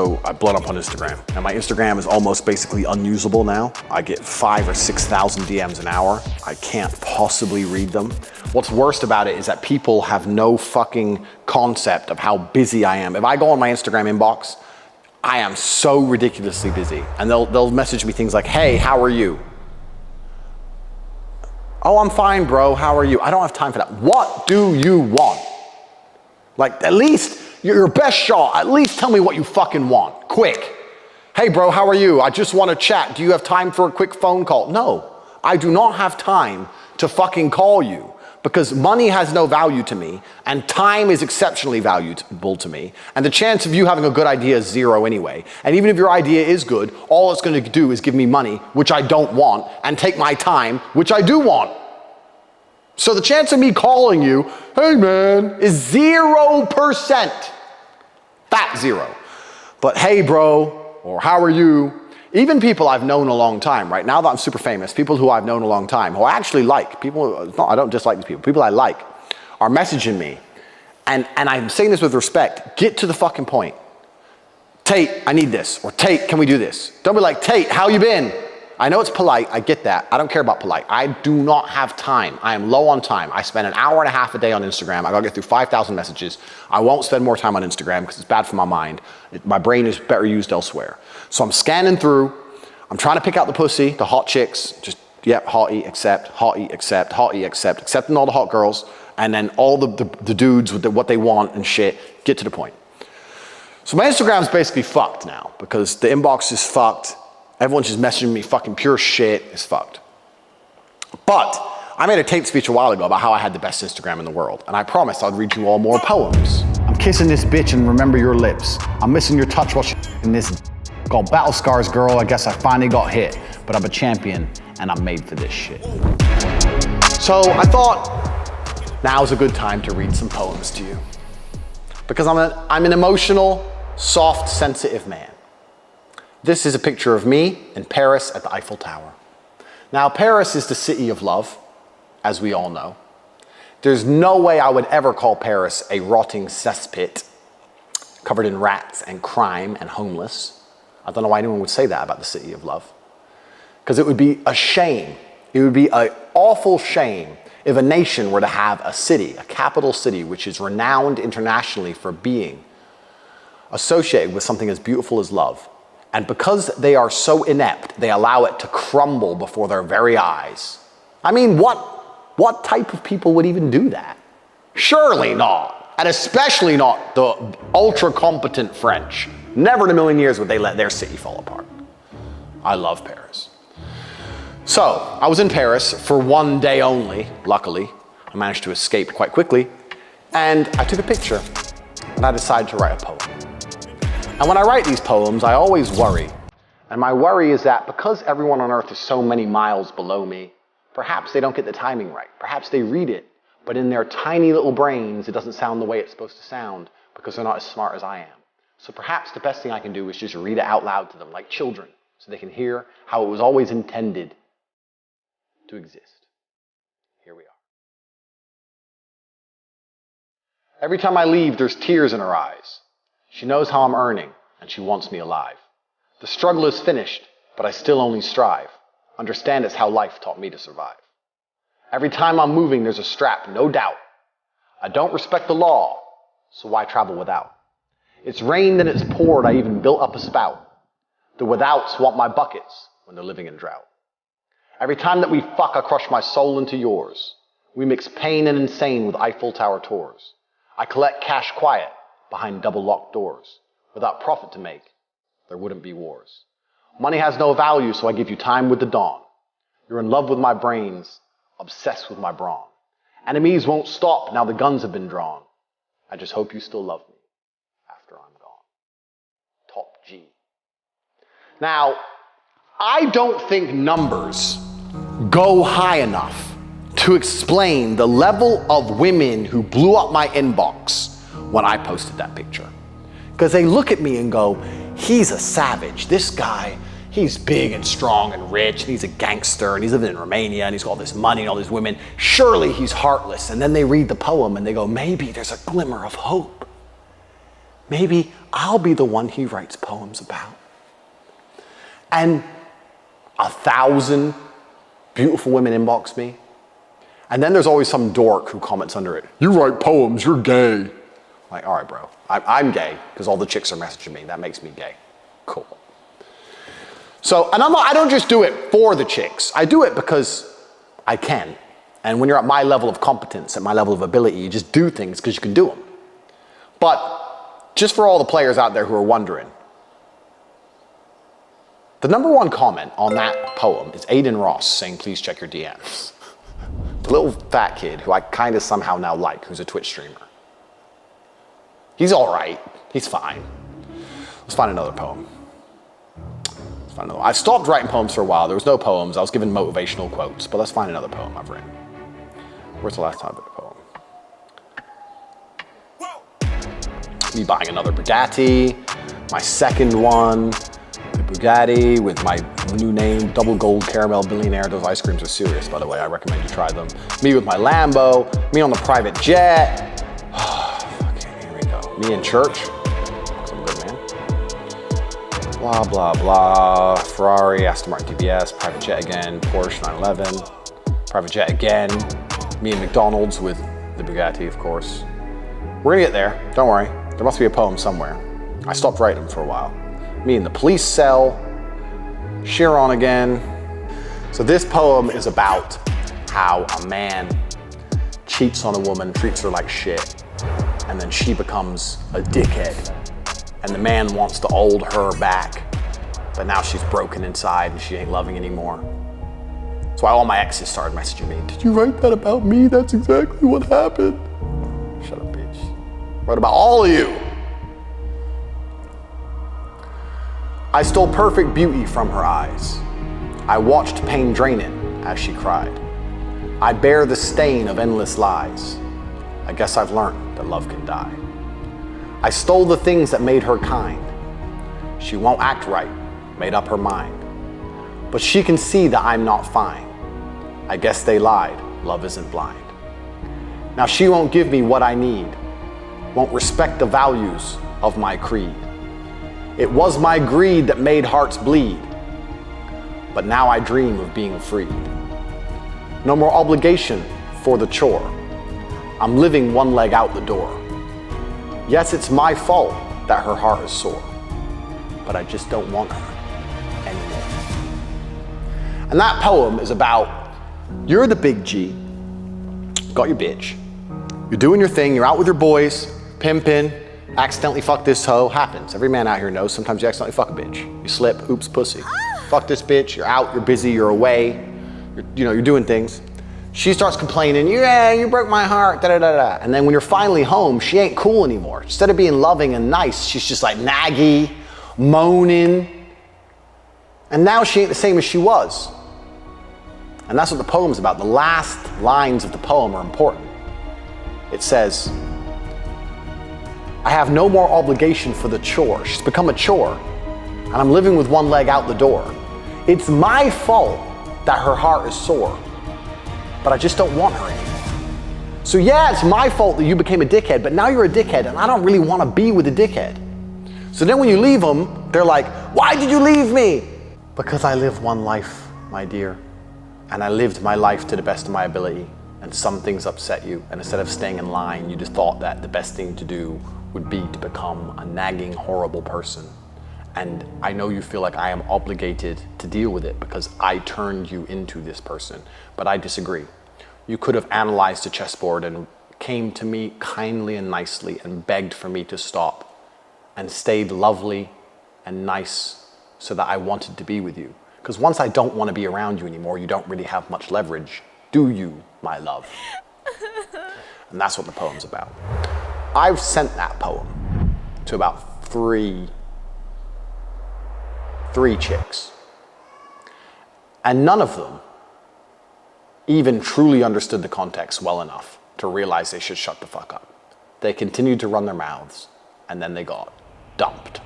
So I blown up on Instagram, and my Instagram is almost basically unusable now. I get 5,000 or 6,000 DMs an hour. I can't possibly read them. What's worst about it is that people have no fucking concept of how busy I am. If I go on my Instagram inbox, I am so ridiculously busy. And they'll message me things like, hey, how are you? Oh, I'm fine, bro, how are you? I don't have time for that. What do you want? Like, at least, your best shot, at least tell me what you fucking want, quick. Hey bro, how are you? I just want to chat. Do you have time for a quick phone call? No, I do not have time to fucking call you because money has no value to me and time is exceptionally valuable to me. And the chance of you having a good idea is zero anyway. And even if your idea is good, all it's going to do is give me money, which I don't want, and take my time, which I do want. So the chance of me calling you, hey man, is 0%. Fat zero. But hey bro, or how are you? Even people I've known a long time, right? Now that I'm super famous, people who I've known a long time, who I actually like, people, no, I don't dislike these people I like, are messaging me. And I'm saying this with respect, get to the fucking point. Tate, I need this. Or Tate, can we do this? Don't be like, Tate, how you been? I know it's polite, I get that. I don't care about polite. I do not have time. I am low on time. I spend an hour and a half a day on Instagram. I gotta get through 5,000 messages. I won't spend more time on Instagram because it's bad for my mind. My brain is better used elsewhere. So I'm scanning through. I'm trying to pick out the pussy, the hot chicks. Just, yep, hottie, accept, hottie, accept, hottie, accept, accepting all the hot girls. And then all the dudes with what they want and shit. Get to the point. So my Instagram's basically fucked now because the inbox is fucked. Everyone's just messaging me fucking pure shit. It's fucked. But I made a Tate speech a while ago about how I had the best Instagram in the world. And I promised I'd read you all more poems. I'm kissing this bitch and remember your lips. I'm missing your touch while in this called Battle Scars, girl. I guess I finally got hit. But I'm a champion and I'm made for this shit. So I thought now's a good time to read some poems to you. Because I'm an emotional, soft, sensitive man. This is a picture of me in Paris at the Eiffel Tower. Now, Paris is the city of love, as we all know. There's no way I would ever call Paris a rotting cesspit covered in rats and crime and homeless. I don't know why anyone would say that about the city of love. Because it would be a shame. It would be an awful shame if a nation were to have a city, a capital city, which is renowned internationally for being associated with something as beautiful as love. And because they are so inept, they allow it to crumble before their very eyes. I mean, what type of people would even do that? Surely not. And especially not the ultra-competent French. Never in a million years would they let their city fall apart. I love Paris. So, I was in Paris for one day only, luckily. I managed to escape quite quickly. And I took a picture, and I decided to write a poem. And when I write these poems, I always worry. And my worry is that because everyone on earth is so many miles below me, perhaps they don't get the timing right. Perhaps they read it, but in their tiny little brains, it doesn't sound the way it's supposed to sound because they're not as smart as I am. So perhaps the best thing I can do is just read it out loud to them like children so they can hear how it was always intended to exist. Here we are. Every time I leave, there's tears in her eyes. She knows how I'm earning, and she wants me alive. The struggle is finished, but I still only strive. Understand it's how life taught me to survive. Every time I'm moving, there's a strap, no doubt. I don't respect the law, so why travel without? It's rained and it's poured, I even built up a spout. The withouts want my buckets when they're living in drought. Every time that we fuck, I crush my soul into yours. We mix pain and insane with Eiffel Tower tours. I collect cash quiet behind double-locked doors. Without profit to make, there wouldn't be wars. Money has no value, so I give you time with the dawn. You're in love with my brains, obsessed with my brawn. Enemies won't stop now the guns have been drawn. I just hope you still love me after I'm gone. Top G. Now, I don't think numbers go high enough to explain the level of women who blew up my inbox when I posted that picture. Because they look at me and go, he's a savage. This guy, he's big and strong and rich, and he's a gangster, and he's living in Romania, and he's got all this money and all these women. Surely he's heartless. And then they read the poem and they go, maybe there's a glimmer of hope. maybe I'll be the one he writes poems about. And 1,000 beautiful women inbox me. And then there's always some dork who comments under it, you write poems, you're gay. Like, all right, bro, I'm gay because all the chicks are messaging me. That makes me gay. Cool. So, and I don't just do it for the chicks. I do it because I can. And when you're at my level of competence, at my level of ability, you just do things because you can do them. But just for all the players out there who are wondering, the #1 comment on that poem is Aiden Ross saying, please check your DMs. The little fat kid who I kind of somehow now like, who's a Twitch streamer. He's all right. He's fine. Let's find another poem. I stopped writing poems for a while. There was no poems. I was given motivational quotes, but let's find another poem I've written. Where's the last time I wrote a poem? Me buying another Bugatti, my second one, the Bugatti with my new name, Double Gold Caramel Billionaire. Those ice creams are serious, by the way. I recommend you try them. Me with my Lambo, me on the private jet. Okay, here we go. Me in church. I'm good, man. Blah, blah, blah. Ferrari, Aston Martin DBS, private jet again, Porsche 911, private jet again. Me and McDonald's with the Bugatti, of course. We're gonna get there, don't worry. There must be a poem somewhere. I stopped writing them for a while. Me in the police cell, Chiron again. So this poem is about how a man cheats on a woman, treats her like shit, and then she becomes a dickhead. And the man wants to hold her back, but now she's broken inside and she ain't loving anymore. That's why all my exes started messaging me. Did you write that about me? That's exactly what happened. Shut up, bitch. I wrote about all of you. I stole perfect beauty from her eyes. I watched pain draining as she cried. I bear the stain of endless lies. I guess I've learned that love can die. I stole the things that made her kind. She won't act right, made up her mind. But she can see that I'm not fine. I guess they lied, love isn't blind. Now she won't give me what I need, won't respect the values of my creed. It was my greed that made hearts bleed, but now I dream of being freed. No more obligation for the chore. I'm living one leg out the door. Yes, it's my fault that her heart is sore, but I just don't want her anymore. And that poem is about, you're the big G, got your bitch, you're doing your thing, you're out with your boys, pimping, accidentally fuck this hoe, happens. Every man out here knows sometimes you accidentally fuck a bitch. You slip, oops, pussy. Fuck this bitch, you're out, you're busy, you're away, you're doing things. She starts complaining, yeah, you broke my heart, da da da da. And then when you're finally home, she ain't cool anymore. Instead of being loving and nice, she's just like naggy, moaning. And now she ain't the same as she was. And that's what the poem's about. The last lines of the poem are important. It says, I have no more obligation for the chore. She's become a chore, and I'm living with one leg out the door. It's my fault that her heart is sore, but I just don't want her anymore. So yeah, it's my fault that you became a dickhead, but now you're a dickhead, and I don't really want to be with a dickhead. So then when you leave them, they're like, why did you leave me? Because I live one life, my dear. And I lived my life to the best of my ability, and some things upset you, and instead of staying in line, you just thought that the best thing to do would be to become a nagging, horrible person. And I know you feel like I am obligated to deal with it because I turned you into this person, but I disagree. You could have analyzed the chessboard and came to me kindly and nicely and begged for me to stop and stayed lovely and nice so that I wanted to be with you. Because once I don't want to be around you anymore, you don't really have much leverage, do you, my love? And that's what the poem's about. I've sent that poem to about three chicks. And none of them even truly understood the context well enough to realize they should shut the fuck up. They continued to run their mouths, and then they got dumped.